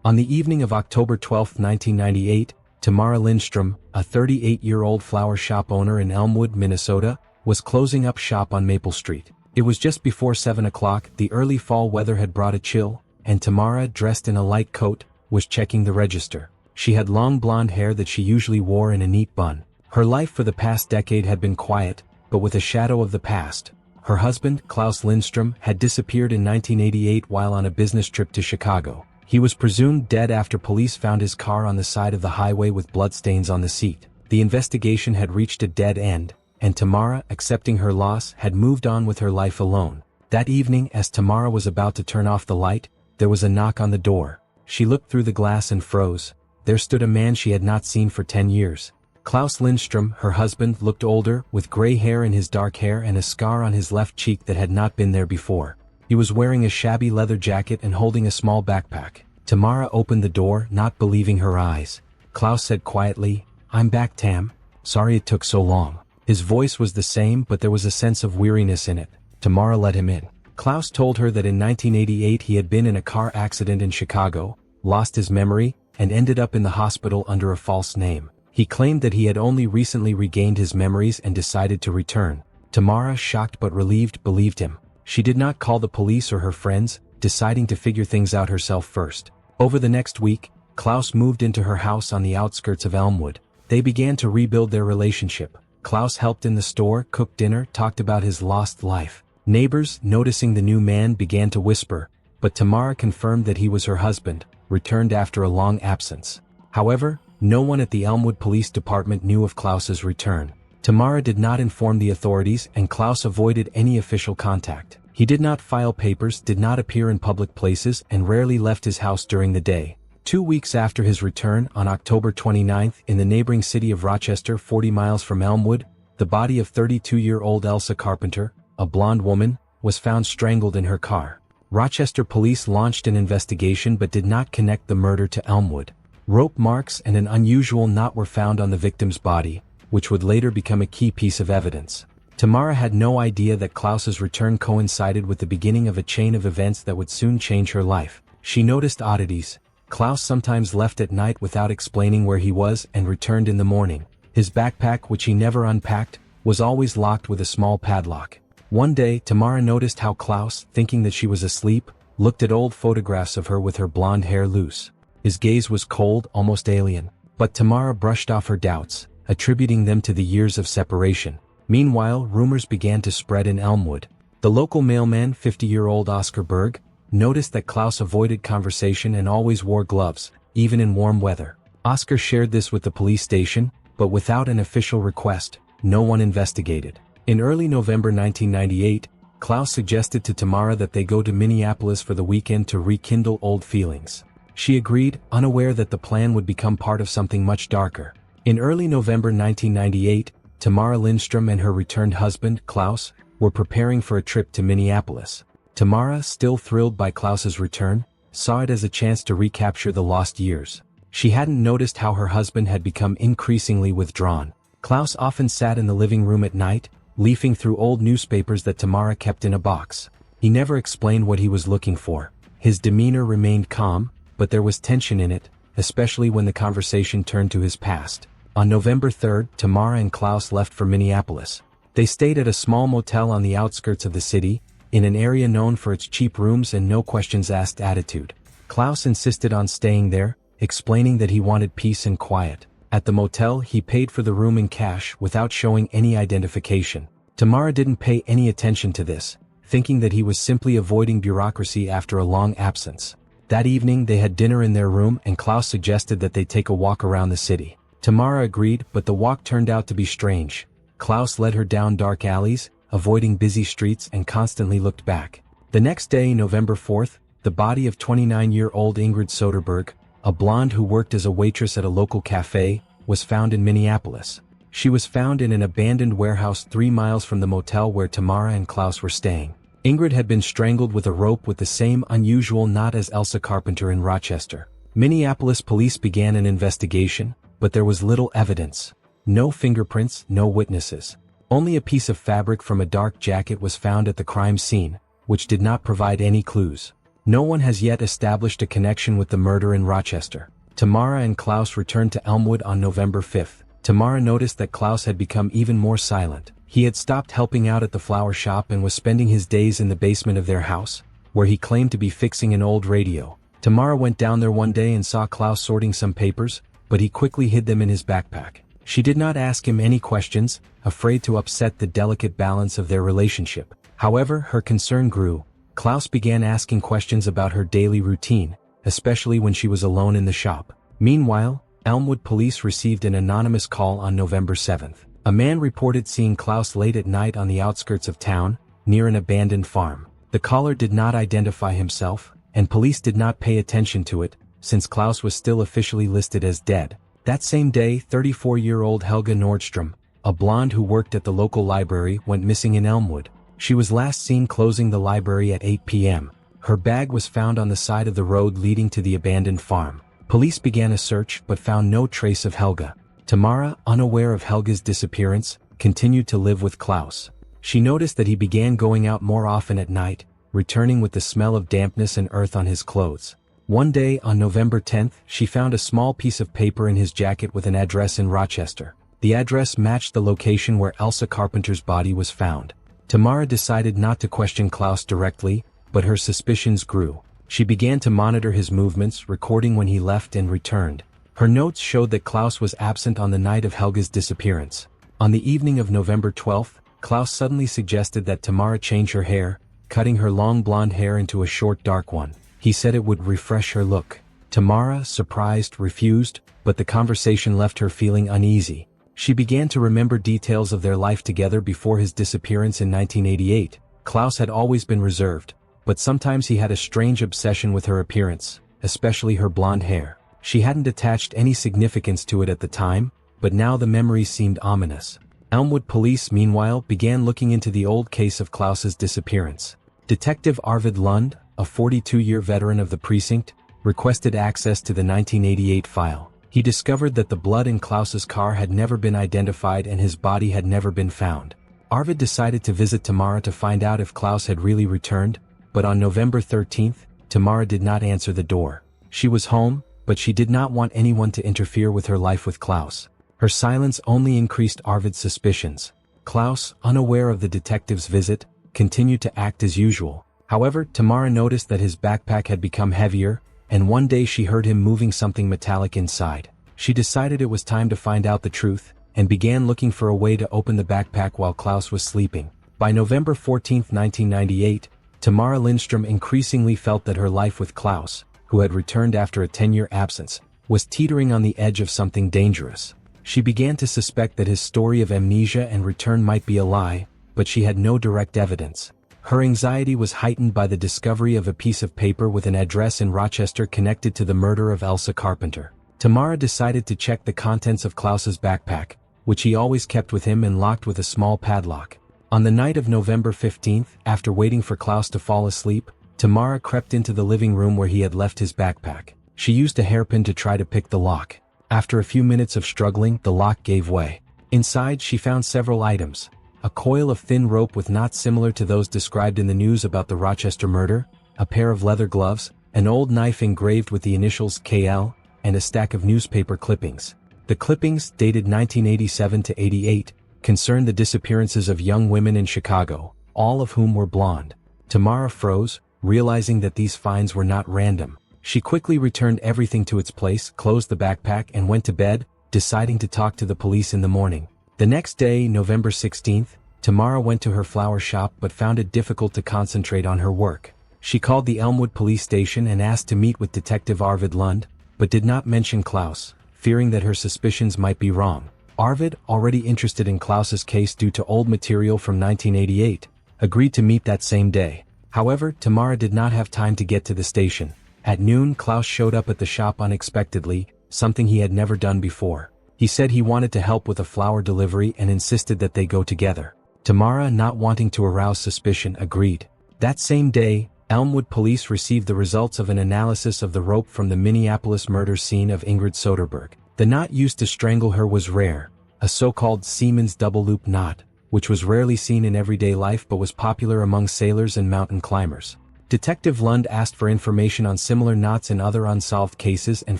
On the evening of October 12, 1998, Tamara Lindstrom, a 38-year-old flower shop owner in Elmwood, Minnesota, was closing up shop on Maple Street. It was just before 7 o'clock, the early fall weather had brought a chill, and Tamara, dressed in a light coat, was checking the register. She had long blonde hair that she usually wore in a neat bun. Her life for the past decade had been quiet, but with a shadow of the past. Her husband, Klaus Lindstrom, had disappeared in 1988 while on a business trip to Chicago. He was presumed dead after police found his car on the side of the highway with bloodstains on the seat. The investigation had reached a dead end, and Tamara, accepting her loss, had moved on with her life alone. That evening, as Tamara was about to turn off the light, there was a knock on the door. She looked through the glass and froze. There stood a man she had not seen for 10 years. Klaus Lindstrom, her husband, looked older, with gray hair in his dark hair and a scar on his left cheek that had not been there before. He was wearing a shabby leather jacket and holding a small backpack. Tamara opened the door, not believing her eyes. Klaus said quietly, "I'm back, Tam. Sorry it took so long." His voice was the same, but there was a sense of weariness in it. Tamara let him in. Klaus told her that in 1988 he had been in a car accident in Chicago, lost his memory, and ended up in the hospital under a false name. He claimed that he had only recently regained his memories and decided to return. Tamara, shocked but relieved, believed him. She did not call the police or her friends, deciding to figure things out herself first. Over the next week, Klaus moved into her house on the outskirts of Elmwood. They began to rebuild their relationship. Klaus helped in the store, cooked dinner, talked about his lost life. Neighbors, noticing the new man, began to whisper, but Tamara confirmed that he was her husband, returned after a long absence. However, no one at the Elmwood Police Department knew of Klaus's return. Tamara did not inform the authorities, and Klaus avoided any official contact. He did not file papers, did not appear in public places, and rarely left his house during the day. 2 weeks after his return, on October 29th, in the neighboring city of Rochester, 40 miles from Elmwood, the body of 32-year-old Elsa Carpenter, a blonde woman, was found strangled in her car. Rochester police launched an investigation but did not connect the murder to Elmwood. Rope marks and an unusual knot were found on the victim's body, which would later become a key piece of evidence. Tamara had no idea that Klaus's return coincided with the beginning of a chain of events that would soon change her life. She noticed oddities. Klaus sometimes left at night without explaining where he was and returned in the morning. His backpack, which he never unpacked, was always locked with a small padlock. One day, Tamara noticed how Klaus, thinking that she was asleep, looked at old photographs of her with her blonde hair loose. His gaze was cold, almost alien. But Tamara brushed off her doubts, attributing them to the years of separation. Meanwhile, rumors began to spread in Elmwood. The local mailman, 50-year-old Oscar Berg, noticed that Klaus avoided conversation and always wore gloves, even in warm weather. Oscar shared this with the police station, but without an official request, no one investigated. In early November 1998, Klaus suggested to Tamara that they go to Minneapolis for the weekend to rekindle old feelings. She agreed, unaware that the plan would become part of something much darker. In early November 1998, Tamara Lindstrom and her returned husband, Klaus, were preparing for a trip to Minneapolis. Tamara, still thrilled by Klaus's return, saw it as a chance to recapture the lost years. She hadn't noticed how her husband had become increasingly withdrawn. Klaus often sat in the living room at night, leafing through old newspapers that Tamara kept in a box. He never explained what he was looking for. His demeanor remained calm, but there was tension in it, especially when the conversation turned to his past. On November 3rd, Tamara and Klaus left for Minneapolis. They stayed at a small motel on the outskirts of the city, in an area known for its cheap rooms and no questions asked attitude. Klaus insisted on staying there, explaining that he wanted peace and quiet. At the motel, he paid for the room in cash without showing any identification. Tamara didn't pay any attention to this, thinking that he was simply avoiding bureaucracy after a long absence. That evening they had dinner in their room and Klaus suggested that they take a walk around the city. Tamara agreed, but the walk turned out to be strange. Klaus led her down dark alleys, avoiding busy streets, and constantly looked back. The next day, November 4th, the body of 29-year-old Ingrid Soderberg, a blonde who worked as a waitress at a local cafe, was found in Minneapolis. She was found in an abandoned warehouse 3 miles from the motel where Tamara and Klaus were staying. Ingrid had been strangled with a rope with the same unusual knot as Elsa Carpenter in Rochester. Minneapolis police began an investigation, but there was little evidence. No fingerprints, no witnesses. Only a piece of fabric from a dark jacket was found at the crime scene, which did not provide any clues. No one has yet established a connection with the murder in Rochester. Tamara and Klaus returned to Elmwood on November 5th. Tamara noticed that Klaus had become even more silent. He had stopped helping out at the flower shop and was spending his days in the basement of their house, where he claimed to be fixing an old radio. Tamara went down there one day and saw Klaus sorting some papers, but he quickly hid them in his backpack. She did not ask him any questions, afraid to upset the delicate balance of their relationship. However, her concern grew. Klaus began asking questions about her daily routine, especially when she was alone in the shop. Meanwhile, Elmwood police received an anonymous call on November 7th. A man reported seeing Klaus late at night on the outskirts of town, near an abandoned farm. The caller did not identify himself, and police did not pay attention to it, since Klaus was still officially listed as dead. That same day, 34-year-old Helga Nordstrom, a blonde who worked at the local library, went missing in Elmwood. She was last seen closing the library at 8 p.m. Her bag was found on the side of the road leading to the abandoned farm. Police began a search but found no trace of Helga. Tamara, unaware of Helga's disappearance, continued to live with Klaus. She noticed that he began going out more often at night, returning with the smell of dampness and earth on his clothes. One day, on November 10th, she found a small piece of paper in his jacket with an address in Rochester. The address matched the location where Elsa Carpenter's body was found. Tamara decided not to question Klaus directly, but her suspicions grew. She began to monitor his movements, recording when he left and returned. Her notes showed that Klaus was absent on the night of Helga's disappearance. On the evening of November 12th, Klaus suddenly suggested that Tamara change her hair, cutting her long blonde hair into a short dark one. He said it would refresh her look. Tamara, surprised, refused, but the conversation left her feeling uneasy. She began to remember details of their life together before his disappearance in 1988. Klaus had always been reserved, but sometimes he had a strange obsession with her appearance, especially her blonde hair. She hadn't attached any significance to it at the time, but now the memories seemed ominous. Elmwood police, meanwhile, began looking into the old case of Klaus's disappearance. Detective Arvid Lund, a 42-year veteran of the precinct, requested access to the 1988 file. He discovered that the blood in Klaus's car had never been identified and his body had never been found. Arvid decided to visit Tamara to find out if Klaus had really returned, but on November 13th, Tamara did not answer the door. She was home, but she did not want anyone to interfere with her life with Klaus. Her silence only increased Arvid's suspicions. Klaus, unaware of the detective's visit, continued to act as usual. However, Tamara noticed that his backpack had become heavier, and one day she heard him moving something metallic inside. She decided it was time to find out the truth, and began looking for a way to open the backpack while Klaus was sleeping. By November 14, 1998, Tamara Lindstrom increasingly felt that her life with Klaus, who had returned after a 10-year absence, was teetering on the edge of something dangerous. She began to suspect that his story of amnesia and return might be a lie, but she had no direct evidence. Her anxiety was heightened by the discovery of a piece of paper with an address in Rochester connected to the murder of Elsa Carpenter. Tamara decided to check the contents of Klaus's backpack, which he always kept with him and locked with a small padlock. On the night of November 15th, after waiting for Klaus to fall asleep, Tamara crept into the living room where he had left his backpack. She used a hairpin to try to pick the lock. After a few minutes of struggling, the lock gave way. Inside, she found several items. A coil of thin rope with knots similar to those described in the news about the Rochester murder, a pair of leather gloves, an old knife engraved with the initials KL, and a stack of newspaper clippings. The clippings, dated 1987 to 88, concerned the disappearances of young women in Chicago, all of whom were blonde. Tamara froze, realizing that these finds were not random. She quickly returned everything to its place, closed the backpack, and went to bed, deciding to talk to the police in the morning. The next day, November 16th, Tamara went to her flower shop but found it difficult to concentrate on her work. She called the Elmwood police station and asked to meet with Detective Arvid Lund, but did not mention Klaus, fearing that her suspicions might be wrong. Arvid, already interested in Klaus's case due to old material from 1988, agreed to meet that same day. However, Tamara did not have time to get to the station. At noon, Klaus showed up at the shop unexpectedly, something he had never done before. He said he wanted to help with a flower delivery and insisted that they go together. Tamara, not wanting to arouse suspicion, agreed. That same day, Elmwood police received the results of an analysis of the rope from the Minneapolis murder scene of Ingrid Soderberg. The knot used to strangle her was rare, a so-called seaman's double-loop knot, which was rarely seen in everyday life but was popular among sailors and mountain climbers. Detective Lund asked for information on similar knots in other unsolved cases and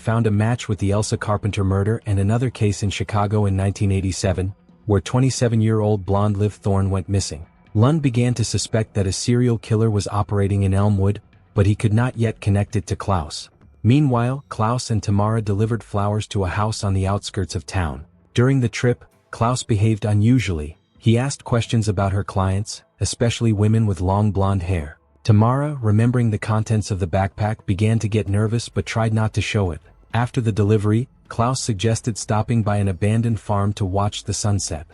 found a match with the Elsa Carpenter murder and another case in Chicago in 1987, where 27-year-old blonde Liv Thorne went missing. Lund began to suspect that a serial killer was operating in Elmwood, but he could not yet connect it to Klaus. Meanwhile, Klaus and Tamara delivered flowers to a house on the outskirts of town. During the trip, Klaus behaved unusually. He asked questions about her clients, especially women with long blonde hair. Tamara, remembering the contents of the backpack, began to get nervous but tried not to show it. After the delivery, Klaus suggested stopping by an abandoned farm to watch the sunset.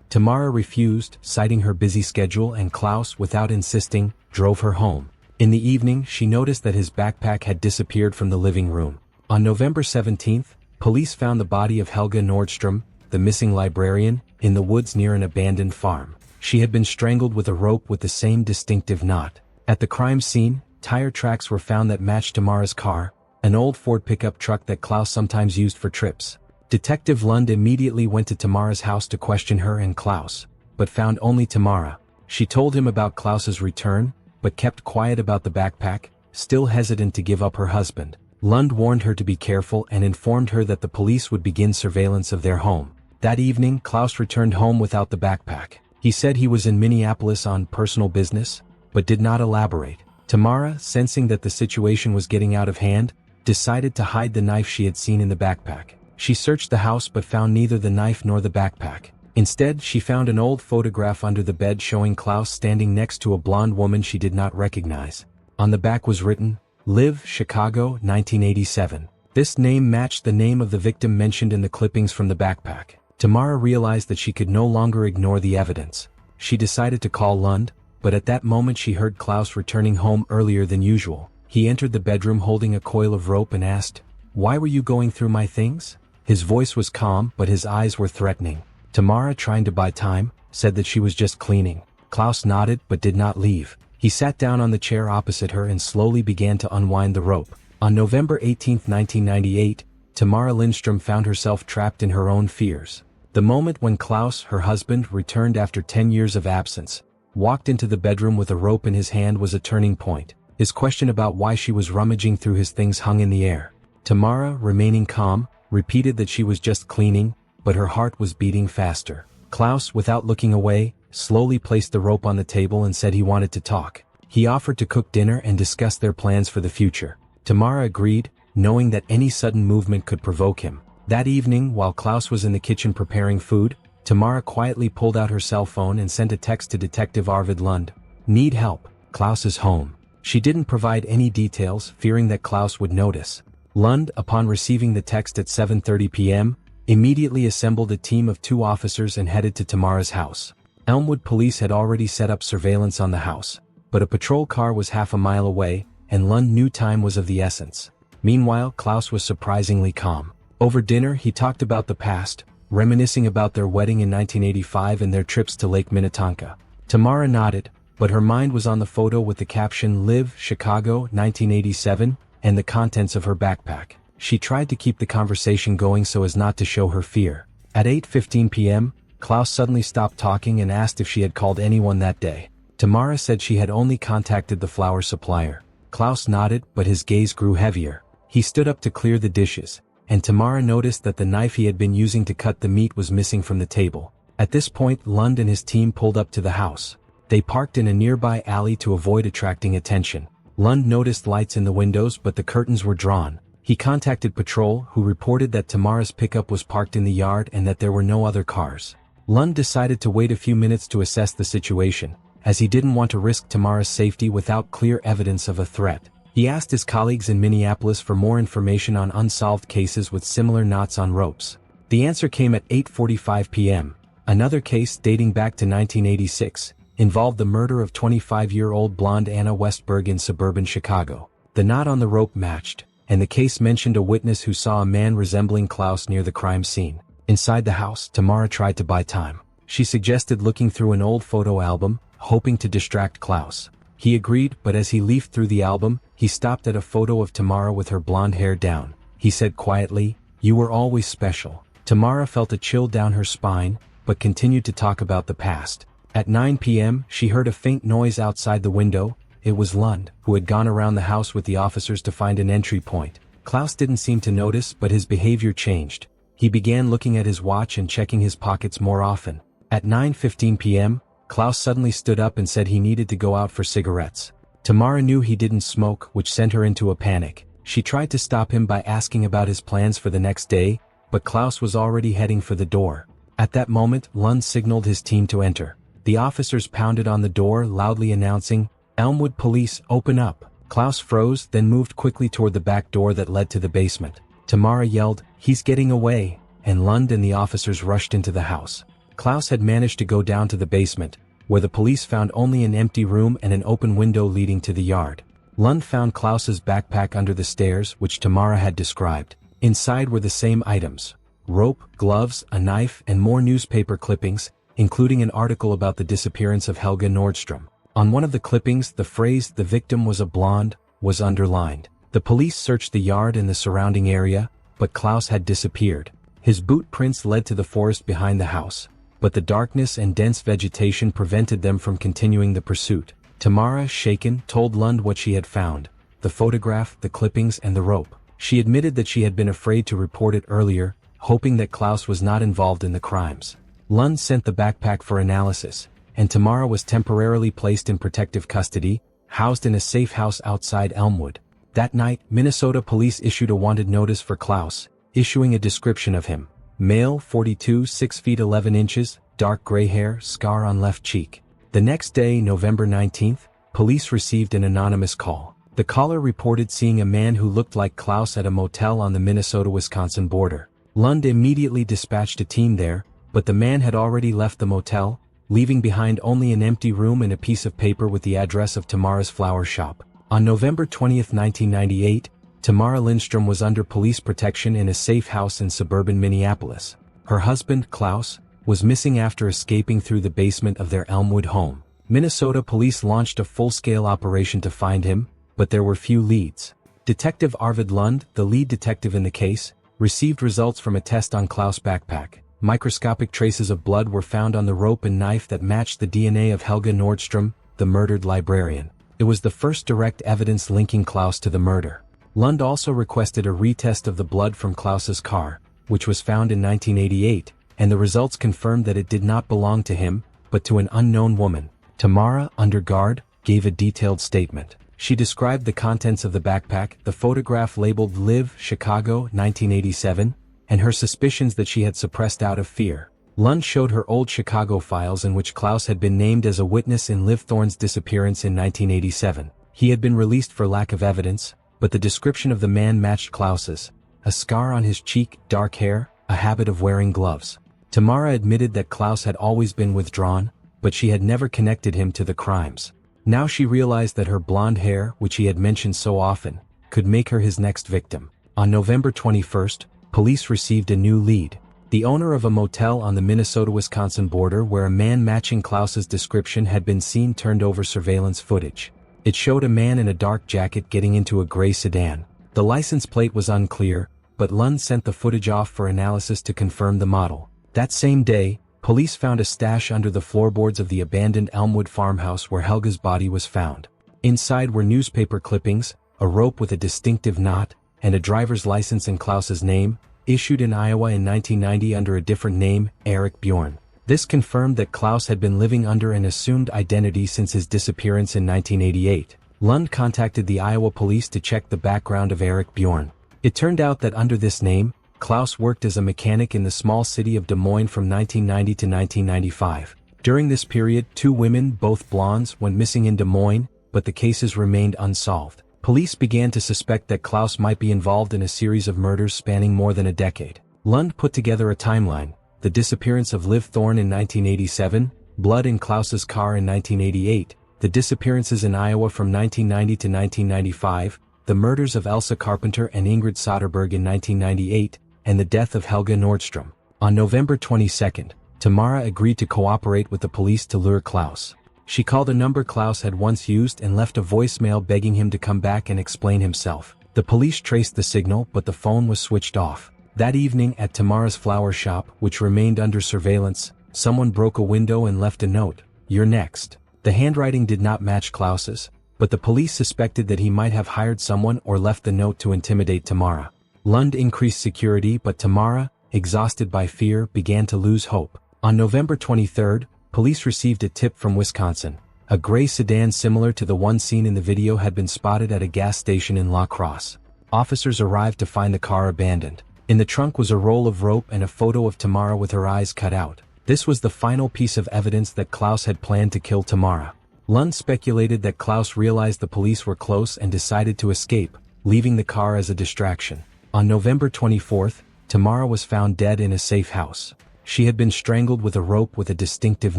Tamara refused, citing her busy schedule, and Klaus, without insisting, drove her home. In the evening, she noticed that his backpack had disappeared from the living room. On November 17, police found the body of Helga Nordstrom, the missing librarian, in the woods near an abandoned farm. She had been strangled with a rope with the same distinctive knot. At the crime scene, tire tracks were found that matched Tamara's car, an old Ford pickup truck that Klaus sometimes used for trips. Detective Lund immediately went to Tamara's house to question her and Klaus, but found only Tamara. She told him about Klaus's return, but kept quiet about the backpack, still hesitant to give up her husband. Lund warned her to be careful and informed her that the police would begin surveillance of their home. That evening, Klaus returned home without the backpack. He said he was in Minneapolis on personal business, but did not elaborate. Tamara, sensing that the situation was getting out of hand, decided to hide the knife she had seen in the backpack. She searched the house but found neither the knife nor the backpack. Instead, she found an old photograph under the bed showing Klaus standing next to a blonde woman she did not recognize. On the back was written, "Liv, Chicago, 1987. This name matched the name of the victim mentioned in the clippings from the backpack. Tamara realized that she could no longer ignore the evidence. She decided to call Lund, but at that moment she heard Klaus returning home earlier than usual. He entered the bedroom holding a coil of rope and asked, "Why were you going through my things?" His voice was calm but his eyes were threatening. Tamara, trying to buy time, said that she was just cleaning. Klaus nodded but did not leave. He sat down on the chair opposite her and slowly began to unwind the rope. On November 18, 1998, Tamara Lindstrom found herself trapped in her own fears. The moment when Klaus, her husband, returned after 10 years of absence, walked into the bedroom with a rope in his hand was a turning point. His question about why she was rummaging through his things hung in the air. Tamara, remaining calm, repeated that she was just cleaning, but her heart was beating faster. Klaus, without looking away, slowly placed the rope on the table and said he wanted to talk. He offered to cook dinner and discuss their plans for the future. Tamara agreed, knowing that any sudden movement could provoke him. That evening, while Klaus was in the kitchen preparing food, Tamara quietly pulled out her cell phone and sent a text to Detective Arvid Lund. "Need help. Klaus is home." She didn't provide any details, fearing that Klaus would notice. Lund, upon receiving the text at 7:30 p.m., immediately assembled a team of 2 officers and headed to Tamara's house. Elmwood police had already set up surveillance on the house, but a patrol car was half a mile away, and Lund knew time was of the essence. Meanwhile, Klaus was surprisingly calm. Over dinner, he talked about the past, reminiscing about their wedding in 1985 and their trips to Lake Minnetonka. Tamara nodded, but her mind was on the photo with the caption "Liv, Chicago, 1987, and the contents of her backpack. She tried to keep the conversation going so as not to show her fear. At 8:15 p.m., Klaus suddenly stopped talking and asked if she had called anyone that day. Tamara said she had only contacted the flower supplier. Klaus nodded, but his gaze grew heavier. He stood up to clear the dishes, and Tamara noticed that the knife he had been using to cut the meat was missing from the table. At this point, Lund and his team pulled up to the house. They parked in a nearby alley to avoid attracting attention. Lund noticed lights in the windows but the curtains were drawn. He contacted patrol, who reported that Tamara's pickup was parked in the yard and that there were no other cars. Lund decided to wait a few minutes to assess the situation, as he didn't want to risk Tamara's safety without clear evidence of a threat. He asked his colleagues in Minneapolis for more information on unsolved cases with similar knots on ropes. The answer came at 8:45 p.m. Another case dating back to 1986 involved the murder of 25-year-old blonde Anna Westberg in suburban Chicago. The knot on the rope matched, and the case mentioned a witness who saw a man resembling Klaus near the crime scene. Inside the house, Tamara tried to buy time. She suggested looking through an old photo album, hoping to distract Klaus. He agreed, but as he leafed through the album, he stopped at a photo of Tamara with her blonde hair down. He said quietly, "You were always special." Tamara felt a chill down her spine, but continued to talk about the past. At 9 p.m., she heard a faint noise outside the window, it was Lund, who had gone around the house with the officers to find an entry point. Klaus didn't seem to notice, but his behavior changed. He began looking at his watch and checking his pockets more often. At 9:15 p.m., Klaus suddenly stood up and said he needed to go out for cigarettes. Tamara knew he didn't smoke, which sent her into a panic. She tried to stop him by asking about his plans for the next day, but Klaus was already heading for the door. At that moment, Lund signaled his team to enter. The officers pounded on the door, loudly announcing, "Elmwood Police, open up." Klaus froze, then moved quickly toward the back door that led to the basement. Tamara yelled, "He's getting away," and Lund and the officers rushed into the house. Klaus had managed to go down to the basement, where the police found only an empty room and an open window leading to the yard. Lund found Klaus's backpack under the stairs, which Tamara had described. Inside were the same items: rope, gloves, a knife, and more newspaper clippings, including an article about the disappearance of Helga Nordstrom. On one of the clippings, the phrase "the victim was a blonde" was underlined. The police searched the yard and the surrounding area, but Klaus had disappeared. His boot prints led to the forest behind the house, but the darkness and dense vegetation prevented them from continuing the pursuit. Tamara, shaken, told Lund what she had found: the photograph, the clippings, and the rope. She admitted that she had been afraid to report it earlier, hoping that Klaus was not involved in the crimes. Lund sent the backpack for analysis, and Tamara was temporarily placed in protective custody, housed in a safe house outside Elmwood. That night, Minnesota police issued a wanted notice for Klaus, issuing a description of him: male, 42, 6 feet 11 inches, dark gray hair, scar on left cheek. The next day, November 19th, police received an anonymous call. The caller reported seeing a man who looked like Klaus at a motel on the Minnesota-Wisconsin border. Lund immediately dispatched a team there, but the man had already left the motel, leaving behind only an empty room and a piece of paper with the address of Tamara's flower shop. On November 20th, 1998, Tamara Lindstrom was under police protection in a safe house in suburban Minneapolis. Her husband, Klaus, was missing after escaping through the basement of their Elmwood home. Minnesota police launched a full-scale operation to find him, but there were few leads. Detective Arvid Lund, the lead detective in the case, received results from a test on Klaus' backpack. Microscopic traces of blood were found on the rope and knife that matched the DNA of Helga Nordstrom, the murdered librarian. It was the first direct evidence linking Klaus to the murder. Lund also requested a retest of the blood from Klaus's car, which was found in 1988, and the results confirmed that it did not belong to him, but to an unknown woman. Tamara, under guard, gave a detailed statement. She described the contents of the backpack, the photograph labeled "Live, Chicago, 1987, and her suspicions that she had suppressed out of fear. Lund showed her old Chicago files in which Klaus had been named as a witness in Liv Thorne's disappearance in 1987. He had been released for lack of evidence, but the description of the man matched Klaus's: a scar on his cheek, dark hair, a habit of wearing gloves. Tamara admitted that Klaus had always been withdrawn, but she had never connected him to the crimes. Now she realized that her blonde hair, which he had mentioned so often, could make her his next victim. On November 21st, police received a new lead. The owner of a motel on the Minnesota-Wisconsin border where a man matching Klaus's description had been seen turned over surveillance footage. It showed a man in a dark jacket getting into a gray sedan. The license plate was unclear, but Lund sent the footage off for analysis to confirm the model. That same day, police found a stash under the floorboards of the abandoned Elmwood farmhouse where Helga's body was found. Inside were newspaper clippings, a rope with a distinctive knot, and a driver's license in Klaus's name, issued in Iowa in 1990 under a different name, Eric Bjorn. This confirmed that Klaus had been living under an assumed identity since his disappearance in 1988. Lund contacted the Iowa police to check the background of Eric Bjorn. It turned out that under this name, Klaus worked as a mechanic in the small city of Des Moines from 1990 to 1995. During this period, 2 women, both blondes, went missing in Des Moines, but the cases remained unsolved. Police began to suspect that Klaus might be involved in a series of murders spanning more than a decade. Lund put together a timeline: the disappearance of Liv Thorne in 1987, blood in Klaus's car in 1988, the disappearances in Iowa from 1990 to 1995, the murders of Elsa Carpenter and Ingrid Soderberg in 1998, and the death of Helga Nordstrom. On November 22nd, Tamara agreed to cooperate with the police to lure Klaus. She called a number Klaus had once used and left a voicemail begging him to come back and explain himself. The police traced the signal, but the phone was switched off. That evening at Tamara's flower shop, which remained under surveillance, someone broke a window and left a note: "You're next." The handwriting did not match Klaus's, but the police suspected that he might have hired someone or left the note to intimidate Tamara. Lund increased security, but Tamara, exhausted by fear, began to lose hope. On November 23, police received a tip from Wisconsin. A gray sedan similar to the one seen in the video had been spotted at a gas station in La Crosse. Officers arrived to find the car abandoned. In the trunk was a roll of rope and a photo of Tamara with her eyes cut out. This was the final piece of evidence that Klaus had planned to kill Tamara. Lund speculated that Klaus realized the police were close and decided to escape, leaving the car as a distraction. On November 24, Tamara was found dead in a safe house. She had been strangled with a rope with a distinctive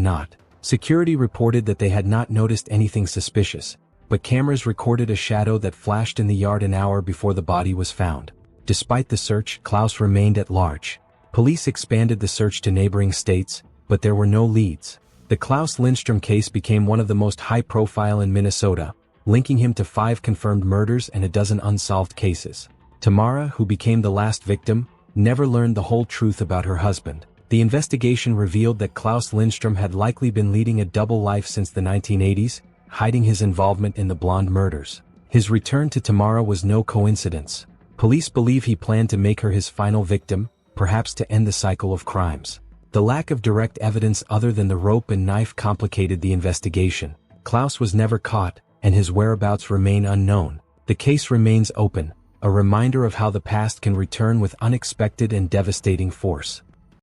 knot. Security reported that they had not noticed anything suspicious, but cameras recorded a shadow that flashed in the yard an hour before the body was found. Despite the search, Klaus remained at large. Police expanded the search to neighboring states, but there were no leads. The Klaus Lindstrom case became one of the most high-profile in Minnesota, linking him to 5 confirmed murders and a dozen unsolved cases. Tamara, who became the last victim, never learned the whole truth about her husband. The investigation revealed that Klaus Lindstrom had likely been leading a double life since the 1980s, hiding his involvement in the blonde murders. His return to Tamara was no coincidence. Police believe he planned to make her his final victim, perhaps to end the cycle of crimes. The lack of direct evidence other than the rope and knife complicated the investigation. Klaus was never caught, and his whereabouts remain unknown. The case remains open, a reminder of how the past can return with unexpected and devastating force.